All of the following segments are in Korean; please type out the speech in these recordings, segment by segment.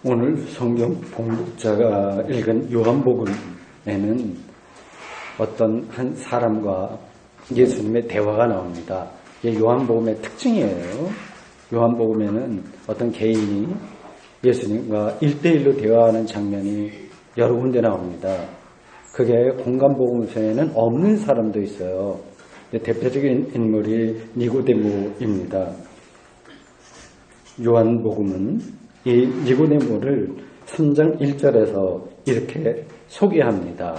오늘 성경 봉독자가 읽은 요한복음에는 어떤 한 사람과 예수님의 대화가 나옵니다. 이게 요한복음의 특징이에요. 요한복음에는 어떤 개인이 예수님과 1대1로 대화하는 장면이 여러 군데 나옵니다. 그게 공간복음서에는 없는 사람도 있어요. 대표적인 인물이 니고데모입니다. 요한복음은 이 니고데모를 3장 1절에서 이렇게 소개합니다.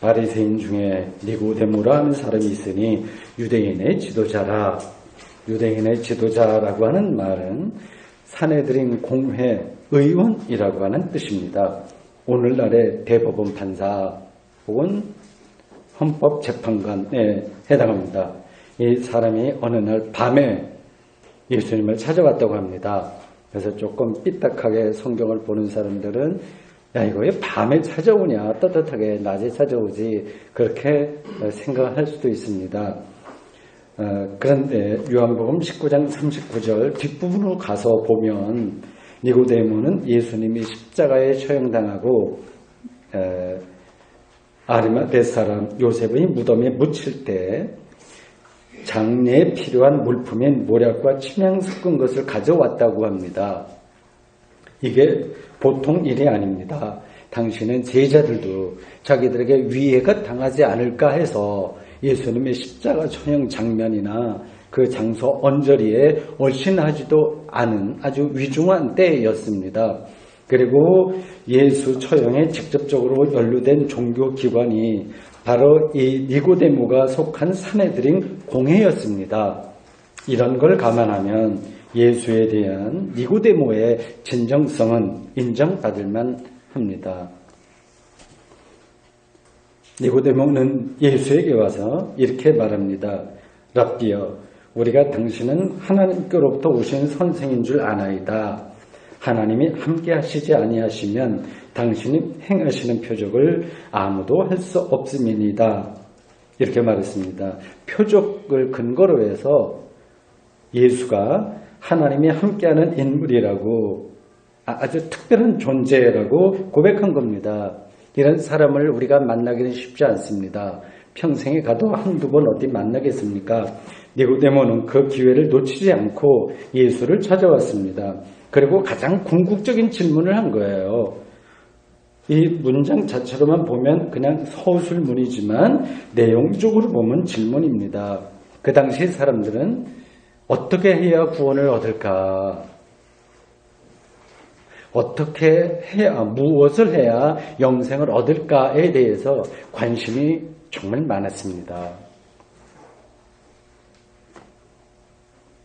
바리새인 중에 니고데모라 하는 사람이 있으니 유대인의 지도자라. 유대인의 지도자라고 하는 말은 산헤드린 공회 의원이라고 하는 뜻입니다. 오늘날의 대법원 판사 혹은 헌법재판관에 해당합니다. 이 사람이 어느 날 밤에 예수님을 찾아왔다고 합니다. 그래서 조금 삐딱하게 성경을 보는 사람들은 야, 이거 왜 밤에 찾아오냐, 떳떳하게 낮에 찾아오지, 그렇게 생각할 수도 있습니다. 그런데 요한복음 19장 39절 뒷부분으로 가서 보면 니고데모는 예수님이 십자가에 처형당하고 아리마대 사람 요셉의 무덤에 묻힐 때 장례에 필요한 물품인 모략과 침향 섞은 것을 가져왔다고 합니다. 이게 보통 일이 아닙니다. 당시는 제자들도 자기들에게 위해가 당하지 않을까 해서 예수님의 십자가 처형 장면이나 그 장소 언저리에 얼씬하지도 않은 아주 위중한 때였습니다. 그리고 예수 처형에 직접적으로 연루된 종교기관이 바로 이 니고데모가 속한 산헤드린 공회였습니다. 이런 걸 감안하면 예수에 대한 니고데모의 진정성은 인정받을만 합니다. 니고데모는 예수에게 와서 이렇게 말합니다. 랍비여, 우리가 당신은 하나님께로부터 오신 선생인 줄 아나이다. 하나님이 함께 하시지 아니하시면 당신이 행하시는 표적을 아무도 할 수 없음이니이다. 이렇게 말했습니다. 표적을 근거로 해서 예수가 하나님이 함께하는 인물이라고 아주 특별한 존재라고 고백한 겁니다. 이런 사람을 우리가 만나기는 쉽지 않습니다. 평생에 가도 한두 번 어디 만나겠습니까? 니고데모는 그 기회를 놓치지 않고 예수를 찾아왔습니다. 그리고 가장 궁극적인 질문을 한 거예요. 이 문장 자체로만 보면 그냥 서술문이지만 내용적으로 보면 질문입니다. 그 당시 사람들은 어떻게 해야 구원을 얻을까? 어떻게 해야, 무엇을 해야 영생을 얻을까에 대해서 관심이 정말 많았습니다.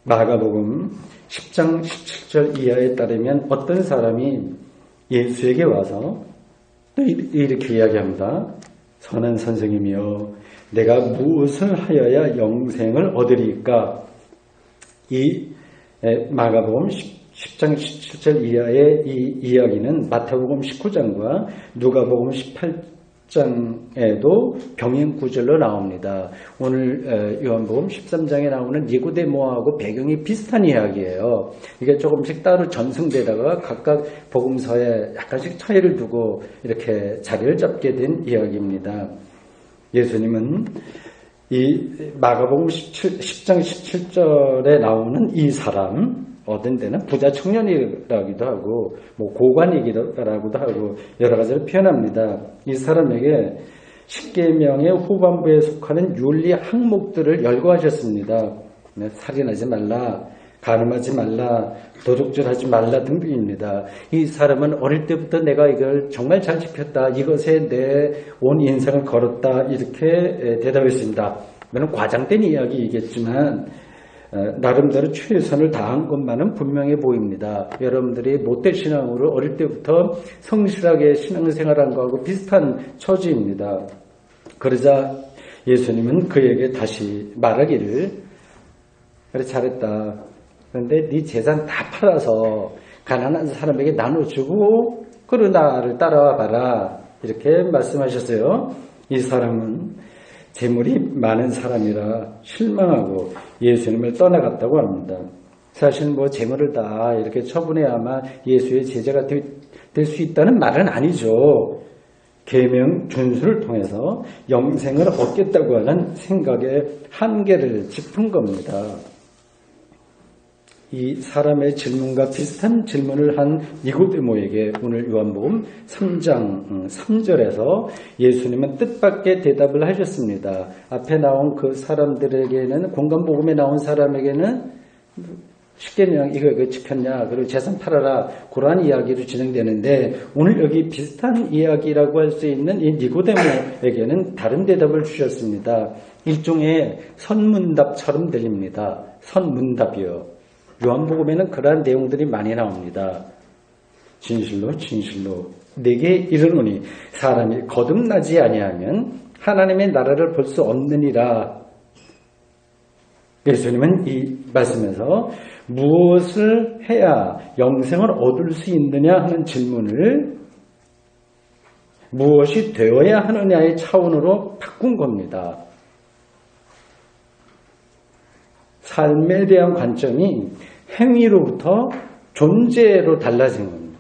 마가복음 10장 17절 이하에 따르면 어떤 사람이 예수에게 와서 또 이렇게 이야기합니다. 선한 선생님이여, 내가 무엇을 하여야 영생을 얻으리까? 이 마가복음 10장 17절 이하의 이 이야기는 마태복음 19장과 누가복음 18장에도 병행 구절로 나옵니다. 오늘 요한복음 13장에 나오는 니고데모하고 배경이 비슷한 이야기예요. 이게 조금씩 따로 전승되다가 각각 복음서에 약간씩 차이를 두고 이렇게 자리를 잡게 된 이야기입니다. 예수님은 이 마가복음 10장 17절에 나오는 이 사람, 어떤 데는 부자 청년이라기도 하고 고관이라고도 하고 여러 가지로 표현합니다. 이 사람에게 십계명의 후반부에 속하는 윤리 항목들을 열거하셨습니다. 살인하지 말라, 간음하지 말라, 도둑질하지 말라 등등입니다. 이 사람은 어릴 때부터 내가 이걸 정말 잘 지켰다, 이것에 내 온 인생을 걸었다, 이렇게 대답했습니다. 물론 과장된 이야기이겠지만 나름대로 최선을 다한 것만은 분명해 보입니다. 여러분들이 못된 신앙으로 어릴 때부터 성실하게 신앙생활한 거하고 비슷한 처지입니다. 그러자 예수님은 그에게 다시 말하기를, 그래 잘했다. 그런데 네 재산 다 팔아서 가난한 사람에게 나눠주고 그러 나를 따라와 봐라, 이렇게 말씀하셨어요. 이 사람은 재물이 많은 사람이라 실망하고 예수님을 떠나갔다고 합니다. 사실 뭐 재물을 다 이렇게 처분해야만 예수의 제자가 될 수 있다는 말은 아니죠. 계명 준수를 통해서 영생을 얻겠다고 하는 생각의 한계를 짚은 겁니다. 이 사람의 질문과 비슷한 질문을 한 니고데모에게 오늘 요한복음 3장 3절에서 예수님은 뜻밖의 대답을 하셨습니다. 앞에 나온 그 사람들에게는, 공간복음에 나온 사람에게는 쉽게 그냥 이거 지켰냐, 그리고 재산 팔아라, 그러한 이야기로 진행되는데, 오늘 여기 비슷한 이야기라고 할 수 있는 이 니고데모에게는 다른 대답을 주셨습니다. 일종의 선문답처럼 들립니다. 선문답이요. 요한복음에는 그러한 내용들이 많이 나옵니다. 진실로 진실로 내게 이르노니 사람이 거듭나지 아니하면 하나님의 나라를 볼 수 없느니라. 예수님은 이 말씀에서 무엇을 해야 영생을 얻을 수 있느냐 하는 질문을 무엇이 되어야 하느냐의 차원으로 바꾼 겁니다. 삶에 대한 관점이 행위로부터 존재로 달라진 겁니다.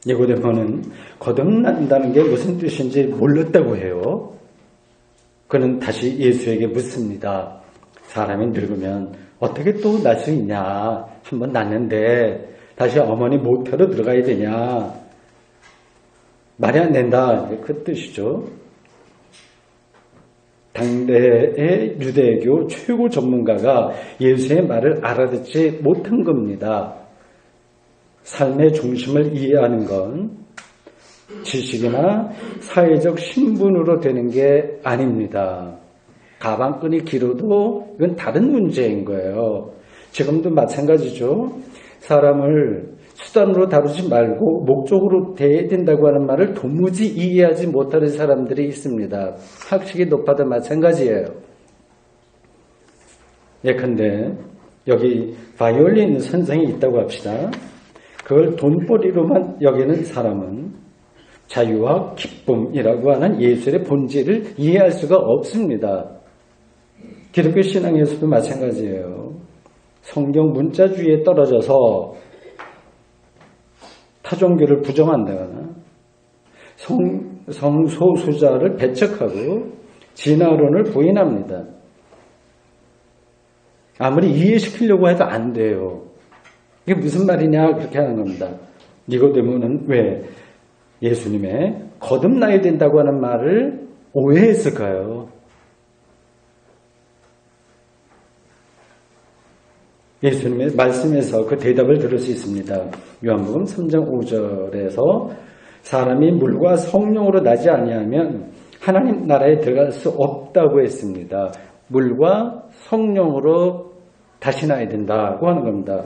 니고데모는 거듭난다는 게 무슨 뜻인지 몰랐다고 해요. 그는 다시 예수에게 묻습니다. 사람이 늙으면 어떻게 또 날 수 있냐? 한번 낳는데 다시 어머니 모태로 들어가야 되냐? 말이 안 된다. 그 뜻이죠. 당대의 유대교 최고 전문가가 예수의 말을 알아듣지 못한 겁니다. 삶의 중심을 이해하는 건 지식이나 사회적 신분으로 되는 게 아닙니다. 가방끈이 길어도 이건 다른 문제인 거예요. 지금도 마찬가지죠. 사람을 수단으로 다루지 말고 목적으로 대해야 된다고 하는 말을 도무지 이해하지 못하는 사람들이 있습니다. 학식이 높아도 마찬가지예요. 예컨대 여기 바이올린 선생이 있다고 합시다. 그걸 돈벌이로만 여기는 사람은 자유와 기쁨이라고 하는 예술의 본질을 이해할 수가 없습니다. 기독교 신앙에서도 마찬가지예요. 성경 문자주의에 떨어져서 타종교를 부정한다거나 성소수자를 배척하고 진화론을 부인합니다. 아무리 이해시키려고 해도 안 돼요. 이게 무슨 말이냐 그렇게 하는 겁니다. 니고데모는 왜 예수님의 거듭나야 된다고 하는 말을 오해했을까요? 예수님의 말씀에서 그 대답을 들을 수 있습니다. 요한복음 3장 5절에서 사람이 물과 성령으로 나지 아니하면 하나님 나라에 들어갈 수 없다고 했습니다. 물과 성령으로 다시 나야 된다고 하는 겁니다.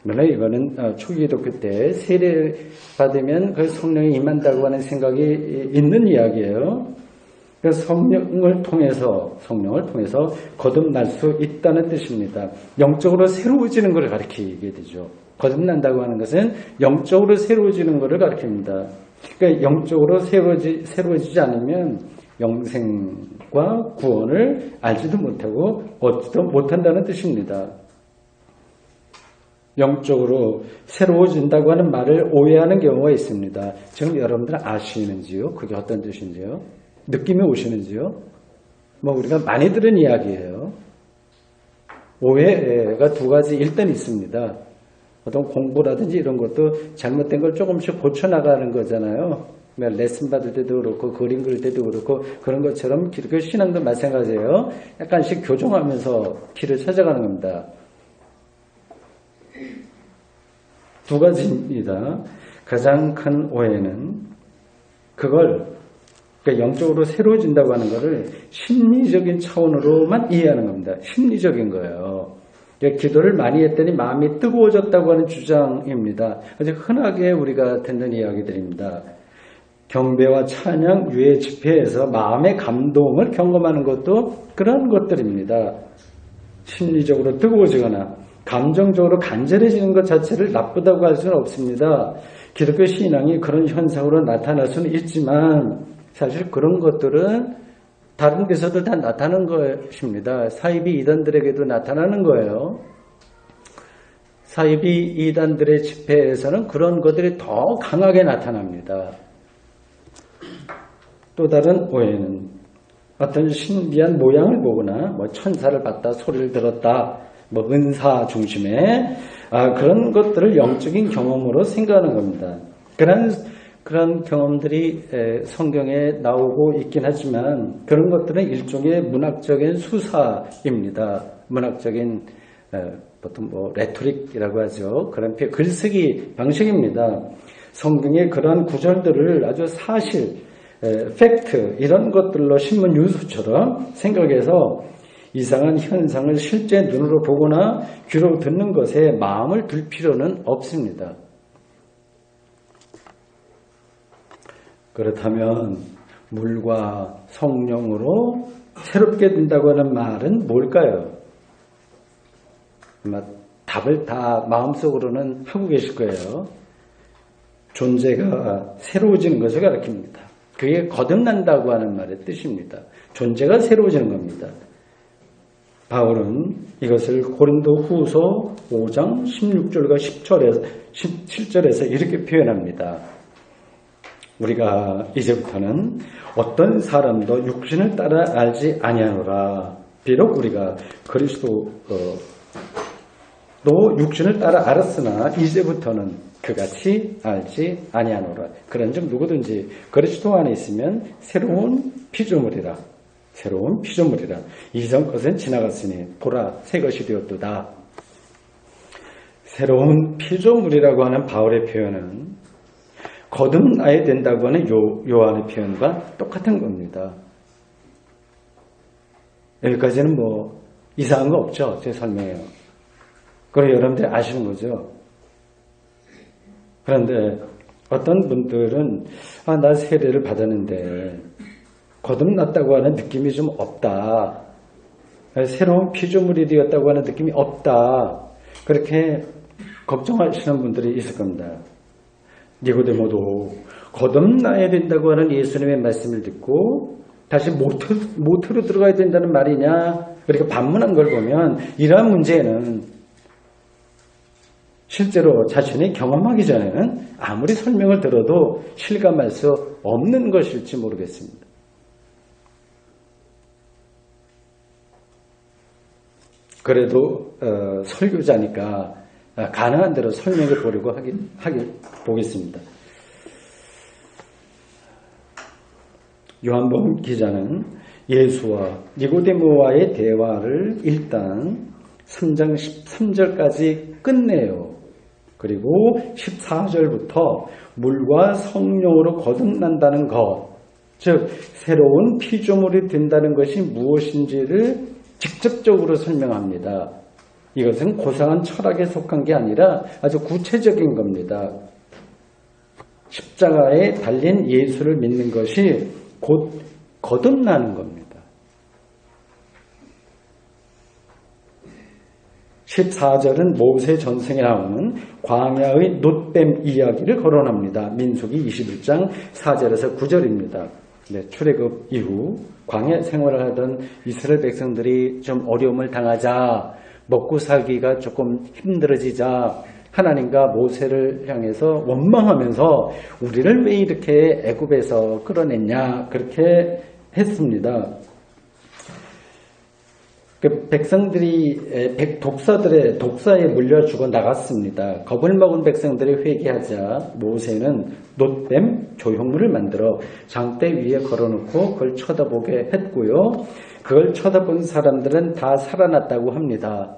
물론 이거는 초기 기독교 때 세례 받으면 그 성령이 임한다고 하는 생각이 있는 이야기예요. 그래서 성령을 통해서 거듭날 수 있다는 뜻입니다. 영적으로 새로워지는 것을 가리키게 되죠. 거듭난다고 하는 것은 영적으로 새로워지는 것을 가리킵니다. 그러니까 영적으로 새로워지지 않으면 영생과 구원을 알지도 못하고 얻지도 못한다는 뜻입니다. 영적으로 새로워진다고 하는 말을 오해하는 경우가 있습니다. 지금 여러분들 아시는지요? 그게 어떤 뜻인지요? 느낌이 오시는지요? 뭐 우리가 많이 들은 이야기예요. 오해가 두 가지 일단 있습니다. 어떤 공부라든지 이런 것도 잘못된 걸 조금씩 고쳐나가는 거잖아요. 레슨 받을 때도 그렇고 그림 그릴 때도 그렇고 그런 것처럼 기독교 신앙도 마찬가지예요. 약간씩 교정하면서 길을 찾아가는 겁니다. 두 가지입니다. 가장 큰 오해는 그러니까 영적으로 새로워진다고 하는 것을 심리적인 차원으로만 이해하는 겁니다. 심리적인 거예요. 기도를 많이 했더니 마음이 뜨거워졌다고 하는 주장입니다. 아주 흔하게 우리가 듣는 이야기들입니다. 경배와 찬양, 유해 집회에서 마음의 감동을 경험하는 것도 그런 것들입니다. 심리적으로 뜨거워지거나 감정적으로 간절해지는 것 자체를 나쁘다고 할 수는 없습니다. 기독교 신앙이 그런 현상으로 나타날 수는 있지만 사실 그런 것들은 다른 데서도 다 나타나는 것입니다. 사이비 이단들에게도 나타나는 거예요. 사이비 이단들의 집회에서는 그런 것들이 더 강하게 나타납니다. 또 다른 오해는 어떤 신비한 모양을 보거나 뭐 천사를 봤다, 소리를 들었다, 뭐 은사 중심의 그런 것들을 영적인 경험으로 생각하는 겁니다. 그런 경험들이 성경에 나오고 있긴 하지만 그런 것들은 일종의 문학적인 수사입니다. 문학적인 보통 뭐 레토릭이라고 하죠. 그런 글쓰기 방식입니다. 성경의 그런 구절들을 아주 사실, 팩트 이런 것들로 신문 뉴스처럼 생각해서 이상한 현상을 실제 눈으로 보거나 귀로 듣는 것에 마음을 둘 필요는 없습니다. 그렇다면 물과 성령으로 새롭게 된다고 하는 말은 뭘까요? 아마 답을 다 마음속으로는 하고 계실 거예요. 존재가 새로워지는 것을 가리킵니다. 그게 거듭난다고 하는 말의 뜻입니다. 존재가 새로워지는 겁니다. 바울은 이것을 고린도 후서 5장 16절과 17절에서 이렇게 표현합니다. 우리가 이제부터는 어떤 사람도 육신을 따라 알지 아니하노라. 비록 우리가 그리스도도 육신을 따라 알았으나 이제부터는 그같이 알지 아니하노라. 그런즉 누구든지 그리스도 안에 있으면 새로운 피조물이라. 새로운 피조물이라. 이전 것은 지나갔으니 보라 새 것이 되었도다. 새로운 피조물이라고 하는 바울의 표현은 거듭나야 된다고 하는 요한의 표현과 똑같은 겁니다. 여기까지는 뭐 이상한 거 없죠? 제 설명해요. 그걸 여러분들이 아시는 거죠? 그런데 어떤 분들은 나 세례를 받았는데 거듭났다고 하는 느낌이 좀 없다. 새로운 피조물이 되었다고 하는 느낌이 없다. 그렇게 걱정하시는 분들이 있을 겁니다. 니고데모도 거듭나야 된다고 하는 예수님의 말씀을 듣고 다시 모태로 들어가야 된다는 말이냐 그렇게 반문한 걸 보면 이러한 문제는 실제로 자신이 경험하기 전에는 아무리 설명을 들어도 실감할 수 없는 것일지 모르겠습니다. 그래도 설교자니까 가능한 대로 설명해 보려고 보겠습니다. 요한복음 기자는 예수와 니고데모와의 대화를 일단 3장 13절까지 끝내요. 그리고 14절부터 물과 성령으로 거듭난다는 것, 즉 새로운 피조물이 된다는 것이 무엇인지를 직접적으로 설명합니다. 이것은 고상한 철학에 속한 게 아니라 아주 구체적인 겁니다. 십자가에 달린 예수를 믿는 것이 곧 거듭나는 겁니다. 14절은 모세 전승에 나오는 광야의 놋뱀 이야기를 거론합니다. 민수기 21장 4절에서 9절입니다. 출애굽 이후 광야 생활을 하던 이스라엘 백성들이 좀 어려움을 당하자, 먹고 살기가 조금 힘들어지자 하나님과 모세를 향해서 원망하면서 우리를 왜 이렇게 애굽에서 끌어냈냐 그렇게 했습니다. 백성들이 독사에 물려 죽어 나갔습니다. 겁을 먹은 백성들이 회개하자 모세는 놋뱀 조형물을 만들어 장대 위에 걸어놓고 그걸 쳐다보게 했고요. 그걸 쳐다본 사람들은 다 살아났다고 합니다.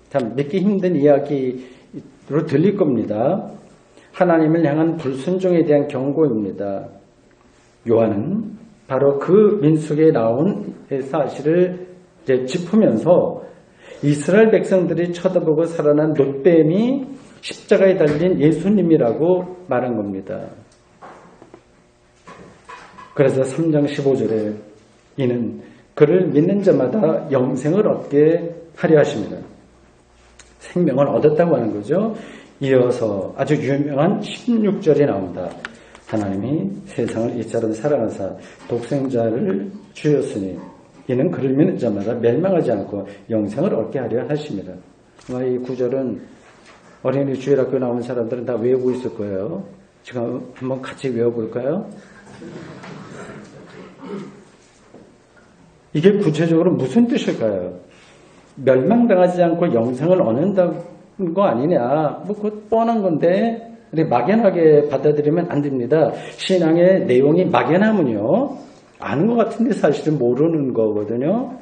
참 믿기 힘든 이야기로 들릴 겁니다. 하나님을 향한 불순종에 대한 경고입니다. 요한은 바로 그 민수기에 나온 사실을 짚으면서 이스라엘 백성들이 쳐다보고 살아난 놋뱀이 십자가에 달린 예수님이라고 말한 겁니다. 그래서 3장 15절에 이는 그를 믿는 자마다 영생을 얻게 하려 하십니다. 생명을 얻었다고 하는 거죠. 이어서 아주 유명한 16절이 나옵니다. 하나님이 세상을 이처럼 사랑하사 독생자를 주였으니 이는 그를 믿는 자마다 멸망하지 않고 영생을 얻게 하려 하심이라. 이 구절은 어린이 주일학교 나온 사람들은 다 외우고 있을 거예요. 지금 한번 같이 외워볼까요? 이게 구체적으로 무슨 뜻일까요? 멸망당하지 않고 영생을 얻는다는 거 아니냐? 그것 뻔한 건데 막연하게 받아들이면 안 됩니다. 신앙의 내용이 막연하면요, 아는 것 같은데 사실은 모르는 거거든요.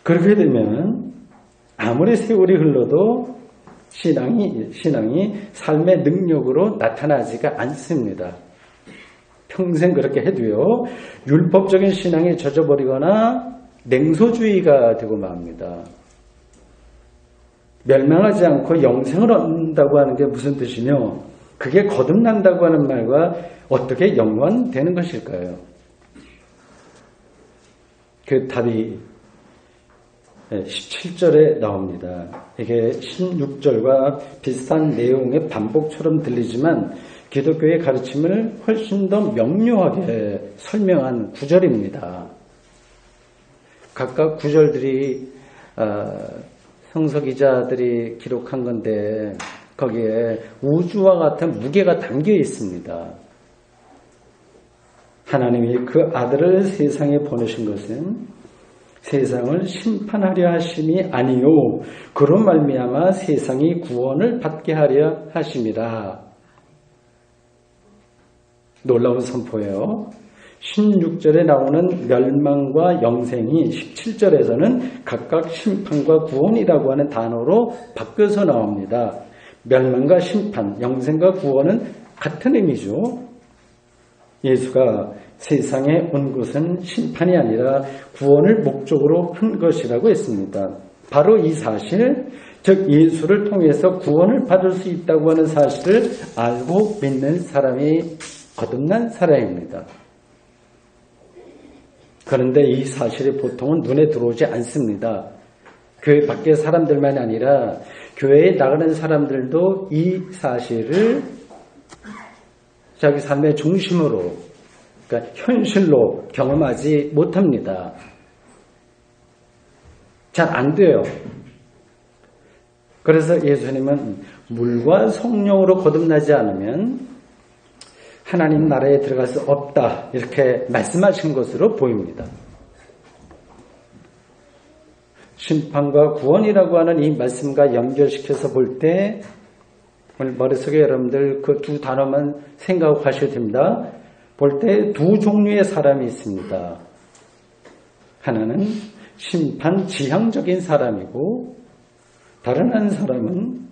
그렇게 되면 아무리 세월이 흘러도 신앙이 삶의 능력으로 나타나지가 않습니다. 평생 그렇게 해도요, 율법적인 신앙에 젖어버리거나 냉소주의가 되고 맙니다. 멸망하지 않고 영생을 얻는다고 하는 게 무슨 뜻이며, 그게 거듭난다고 하는 말과 어떻게 연관되는 것일까요? 그 답이 17절에 나옵니다. 이게 16절과 비슷한 내용의 반복처럼 들리지만 기독교의 가르침을 훨씬 더 명료하게 설명한 구절입니다. 각각 구절들이 성서 기자들이 기록한 건데 거기에 우주와 같은 무게가 담겨 있습니다. 하나님이 그 아들을 세상에 보내신 것은 세상을 심판하려 하심이 아니요 그로 말미암아 세상이 구원을 받게 하려 하심이라. 놀라운 선포예요. 16절에 나오는 멸망과 영생이 17절에서는 각각 심판과 구원이라고 하는 단어로 바뀌어서 나옵니다. 멸망과 심판, 영생과 구원은 같은 의미죠. 예수가 세상에 온 것은 심판이 아니라 구원을 목적으로 한 것이라고 했습니다. 바로 이 사실, 즉 예수를 통해서 구원을 받을 수 있다고 하는 사실을 알고 믿는 사람이 거듭난 사람입니다. 그런데 이 사실이 보통은 눈에 들어오지 않습니다. 교회 밖의 사람들만이 아니라 교회에 나가는 사람들도 이 사실을 자기 삶의 중심으로, 그러니까 현실로 경험하지 못합니다. 잘 안 돼요. 그래서 예수님은 물과 성령으로 거듭나지 않으면 하나님 나라에 들어갈 수 없다, 이렇게 말씀하신 것으로 보입니다. 심판과 구원이라고 하는 이 말씀과 연결시켜서 볼 때 오늘 머릿속에 여러분들 그 두 단어만 생각하셔도 됩니다. 볼 때 두 종류의 사람이 있습니다. 하나는 심판 지향적인 사람이고 다른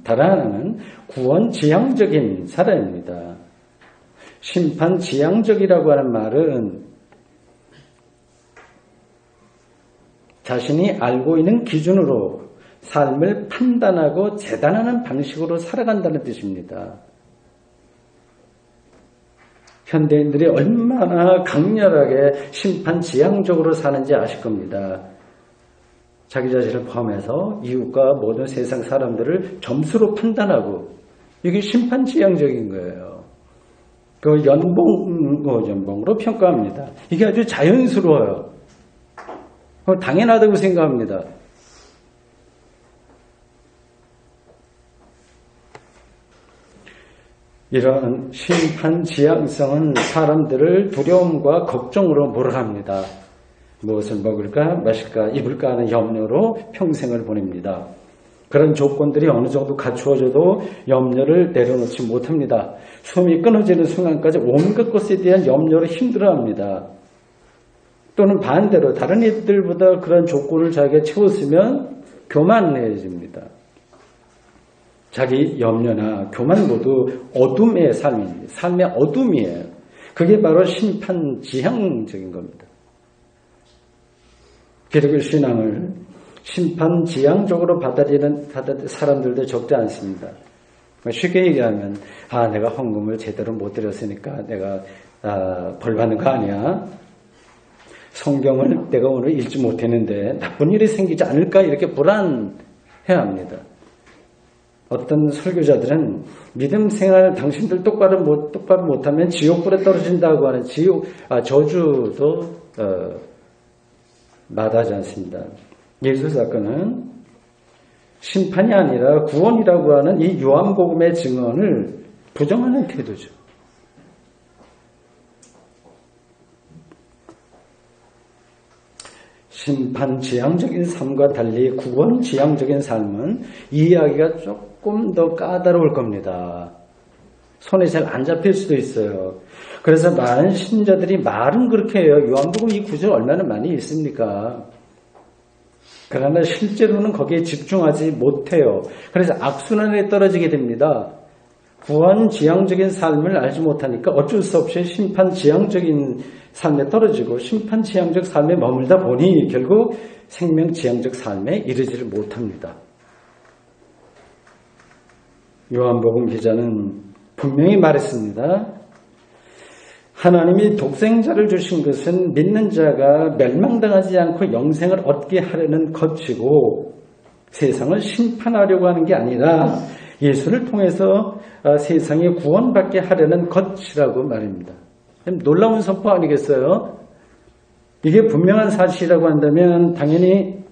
하나는 구원 지향적인 사람입니다. 심판 지향적이라고 하는 말은 자신이 알고 있는 기준으로 삶을 판단하고 재단하는 방식으로 살아간다는 뜻입니다. 현대인들이 얼마나 강렬하게 심판 지향적으로 사는지 아실 겁니다. 자기 자신을 포함해서 이웃과 모든 세상 사람들을 점수로 판단하고, 이게 심판 지향적인 거예요. 그 연봉으로 평가합니다. 이게 아주 자연스러워요. 당연하다고 생각합니다. 이러한 심판 지향성은 사람들을 두려움과 걱정으로 몰아갑니다. 무엇을 먹을까, 마실까, 입을까 하는 염려로 평생을 보냅니다. 그런 조건들이 어느 정도 갖추어져도 염려를 내려놓지 못합니다. 숨이 끊어지는 순간까지 온갖 것에 대한 염려로 힘들어합니다. 또는 반대로 다른 이들보다 그런 조건을 자기가 채웠으면 교만해집니다. 자기 염려나 교만 모두 어둠의 삶입니다. 삶의 어둠이에요. 그게 바로 심판 지향적인 겁니다. 기독교 신앙을 심판 지향적으로 받아들이는 사람들도 적지 않습니다. 쉽게 얘기하면 내가 헌금을 제대로 못 드렸으니까 내가 벌 받는 거 아니야? 성경을 내가 오늘 읽지 못했는데 나쁜 일이 생기지 않을까, 이렇게 불안해합니다. 어떤 설교자들은 믿음 생활 당신들 똑바로 못하면 지옥불에 떨어진다고 하는 저주도 마다하지 않습니다. 예수 사건은 심판이 아니라 구원이라고 하는 이 요한복음의 증언을 부정하는 태도죠. 심판 지향적인 삶과 달리 구원 지향적인 삶은 이해하기가 조금 더 까다로울 겁니다. 손에 잘 안 잡힐 수도 있어요. 그래서 많은 신자들이 말은 그렇게 해요. 요한복음 이 구절 얼마나 많이 있습니까? 그러나 실제로는 거기에 집중하지 못해요. 그래서 악순환에 떨어지게 됩니다. 구원 지향적인 삶을 알지 못하니까 어쩔 수 없이 심판 지향적인 삶에 떨어지고 심판 지향적 삶에 머물다 보니 결국 생명 지향적 삶에 이르지를 못합니다. 요한복음 기자는 분명히 말했습니다. 하나님이 독생자를 주신 것은 믿는 자가 멸망당하지 않고 영생을 얻게 하려는 것이고 세상을 심판하려고 하는 게 아니라 예수를 통해서 세상에 구원받게 하려는 것이라고 말입니다. 놀라운 선포 아니겠어요? 이게 분명한 사실이라고 한다면 당연히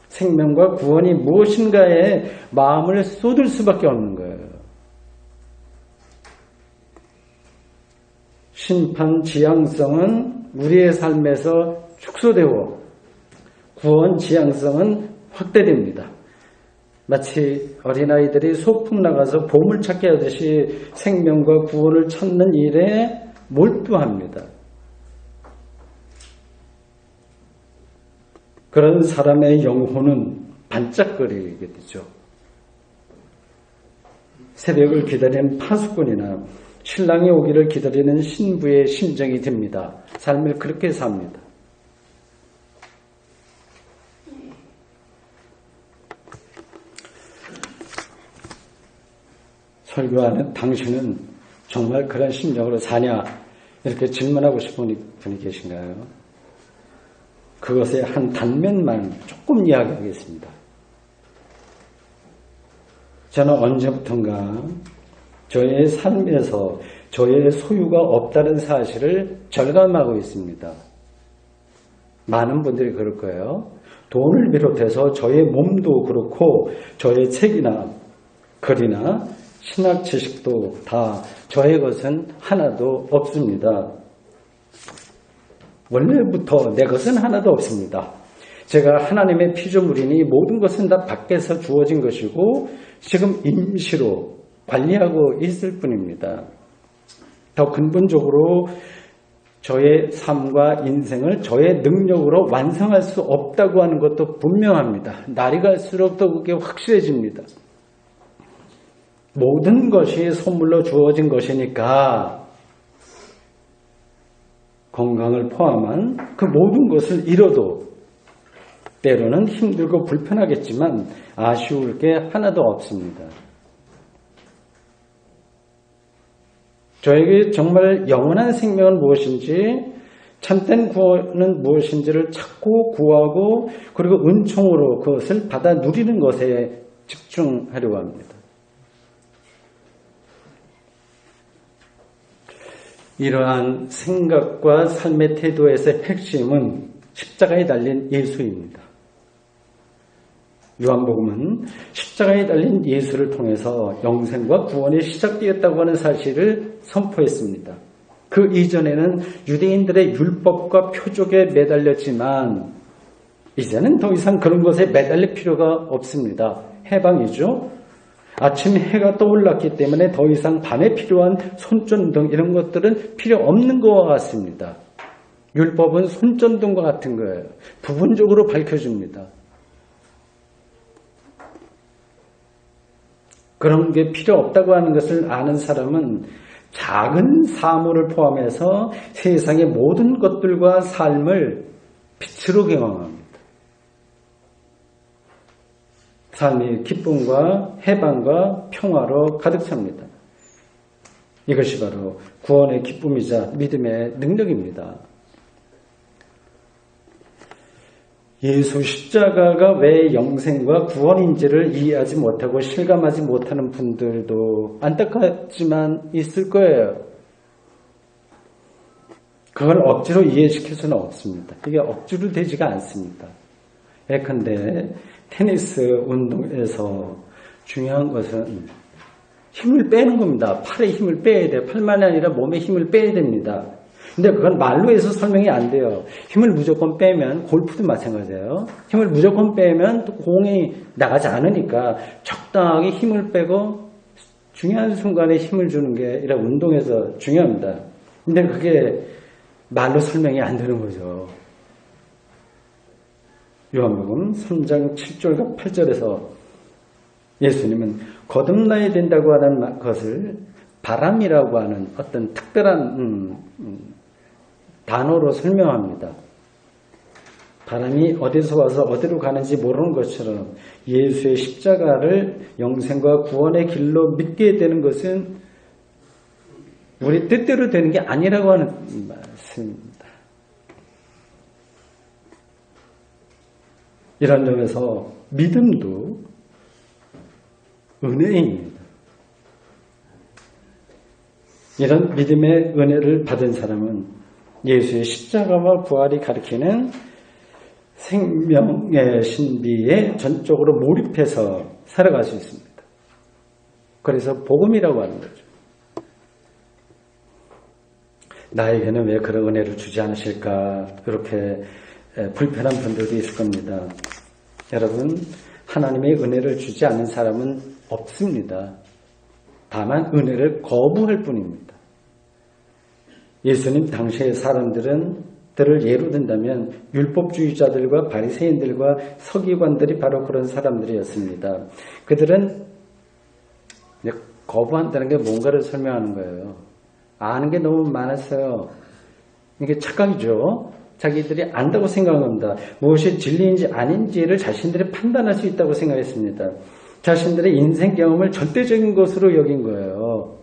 생명과 구원이 무엇인가에 마음을 쏟을 수밖에 없는 거예요. 심판 지향성은 우리의 삶에서 축소되고 구원 지향성은 확대됩니다. 마치 어린아이들이 소풍 나가서 보물찾기 하듯이 생명과 구원을 찾는 일에 몰두합니다. 그런 사람의 영혼은 반짝거리게 되죠. 새벽을 기다리는 파수꾼이나 신랑이 오기를 기다리는 신부의 심정이 됩니다. 삶을 그렇게 삽니다. 설교하는 당신은 정말 그런 심정으로 사냐? 이렇게 질문하고 싶은 분이 계신가요? 그것의 한 단면만 조금 이야기하겠습니다. 저는 언제부턴가 저의 삶에서 저의 소유가 없다는 사실을 절감하고 있습니다. 많은 분들이 그럴 거예요. 돈을 비롯해서 저의 몸도 그렇고 저의 책이나 글이나 신학 지식도 다 저의 것은 하나도 없습니다. 원래부터 내 것은 하나도 없습니다. 제가 하나님의 피조물이니 모든 것은 다 밖에서 주어진 것이고 지금 임시로 관리하고 있을 뿐입니다. 더 근본적으로 저의 삶과 인생을 저의 능력으로 완성할 수 없다고 하는 것도 분명합니다. 날이 갈수록 더 그게 확실해집니다. 모든 것이 선물로 주어진 것이니까 건강을 포함한 그 모든 것을 잃어도 때로는 힘들고 불편하겠지만 아쉬울 게 하나도 없습니다. 저에게 정말 영원한 생명은 무엇인지 참된 구원은 무엇인지를 찾고 구하고 그리고 은총으로 그것을 받아 누리는 것에 집중하려고 합니다. 이러한 생각과 삶의 태도에서의 핵심은 십자가에 달린 예수입니다. 요한복음은 십자가에 달린 예수를 통해서 영생과 구원이 시작되었다고 하는 사실을 선포했습니다. 그 이전에는 유대인들의 율법과 표적에 매달렸지만 이제는 더 이상 그런 것에 매달릴 필요가 없습니다. 해방이죠. 아침 해가 떠올랐기 때문에 더 이상 밤에 필요한 손전등 이런 것들은 필요 없는 것과 같습니다. 율법은 손전등과 같은 거예요. 부분적으로 밝혀줍니다. 그런 게 필요 없다고 하는 것을 아는 사람은 작은 사물을 포함해서 세상의 모든 것들과 삶을 빛으로 경험합니다. 삶이 기쁨과 해방과 평화로 가득 찹니다. 이것이 바로 구원의 기쁨이자 믿음의 능력입니다. 예수 십자가가 왜 영생과 구원인지를 이해하지 못하고 실감하지 못하는 분들도 안타깝지만 있을 거예요. 그걸 억지로 이해시킬 수는 없습니다. 이게 억지로 되지가 않습니다. 예컨대 테니스 운동에서 중요한 것은 힘을 빼는 겁니다. 팔에 힘을 빼야 돼요. 팔만이 아니라 몸에 힘을 빼야 됩니다. 근데 그건 말로 해서 설명이 안 돼요. 힘을 무조건 빼면 골프도 마찬가지예요. 힘을 무조건 빼면 또 공이 나가지 않으니까 적당하게 힘을 빼고 중요한 순간에 힘을 주는 게 이런 운동에서 중요합니다. 근데 그게 말로 설명이 안 되는 거죠. 요한복음 3장 7절과 8절에서 예수님은 거듭나야 된다고 하는 것을 바람이라고 하는 어떤 특별한 단어로 설명합니다. 바람이 어디서 와서 어디로 가는지 모르는 것처럼 예수의 십자가를 영생과 구원의 길로 믿게 되는 것은 우리 뜻대로 되는 게 아니라고 하는 말씀입니다. 이런 점에서 믿음도 은혜입니다. 이런 믿음의 은혜를 받은 사람은 예수의 십자가와 부활이 가리키는 생명의 신비에 전적으로 몰입해서 살아갈 수 있습니다. 그래서 복음이라고 하는 거죠. 나에게는 왜 그런 은혜를 주지 않으실까? 그렇게 불편한 분들도 있을 겁니다. 여러분, 하나님의 은혜를 주지 않는 사람은 없습니다. 다만 은혜를 거부할 뿐입니다. 예수님 당시의 사람들을 예로 든다면 율법주의자들과 바리새인들과 서기관들이 바로 그런 사람들이었습니다. 그들은 거부한다는 게 뭔가를 설명하는 거예요. 아는 게 너무 많았어요. 이게 착각이죠. 자기들이 안다고 생각합니다. 무엇이 진리인지 아닌지를 자신들이 판단할 수 있다고 생각했습니다. 자신들의 인생 경험을 절대적인 것으로 여긴 거예요.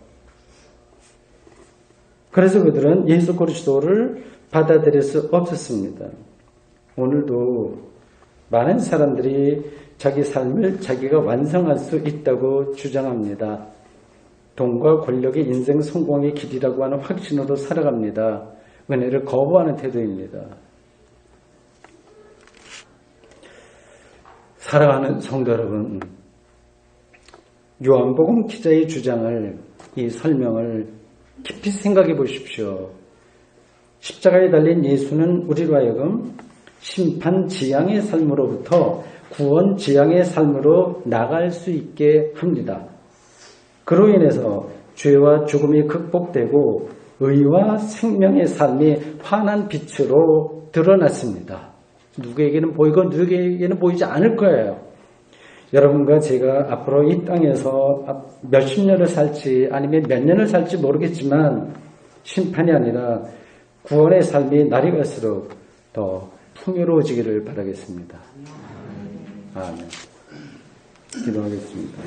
그래서 그들은 예수 그리스도를 받아들일 수 없었습니다. 오늘도 많은 사람들이 자기 삶을 자기가 완성할 수 있다고 주장합니다. 돈과 권력이 인생 성공의 길이라고 하는 확신으로 살아갑니다. 은혜를 거부하는 태도입니다. 사랑하는 성도 여러분, 요한복음 기자의 주장을, 이 설명을 깊이 생각해 보십시오. 십자가에 달린 예수는 우리로 하여금 심판 지향의 삶으로부터 구원 지향의 삶으로 나갈 수 있게 합니다. 그로 인해서 죄와 죽음이 극복되고 의와 생명의 삶이 환한 빛으로 드러났습니다. 누구에게는 보이고 누구에게는 보이지 않을 거예요. 여러분과 제가 앞으로 이 땅에서 몇십 년을 살지 아니면 몇 년을 살지 모르겠지만 심판이 아니라 구원의 삶이 날이 갈수록 더 풍요로워지기를 바라겠습니다. 아멘. 기도하겠습니다.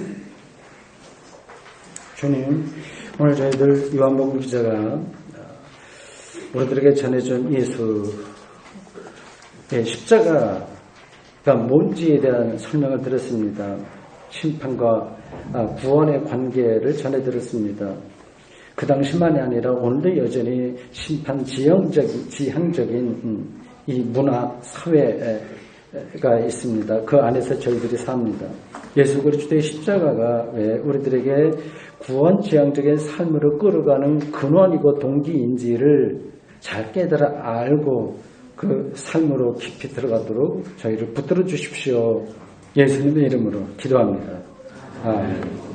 주님, 오늘 저희들 요한복음 기자가 우리들에게 전해준 예수의 십자가가 뭔지에 대한 설명을 들었습니다. 심판과 구원의 관계를 전해들었습니다. 그 당시만이 아니라 오늘도 여전히 심판 지향적인 이 문화, 사회가 있습니다. 그 안에서 저희들이 삽니다. 예수 그리스도의 십자가가 왜 우리들에게 구원 지향적인 삶으로 끌어가는 근원이고 동기인지를 잘 깨달아 알고 그 삶으로 깊이 들어가도록 저희를 붙들어 주십시오. 예수님의 이름으로 기도합니다. 아멘.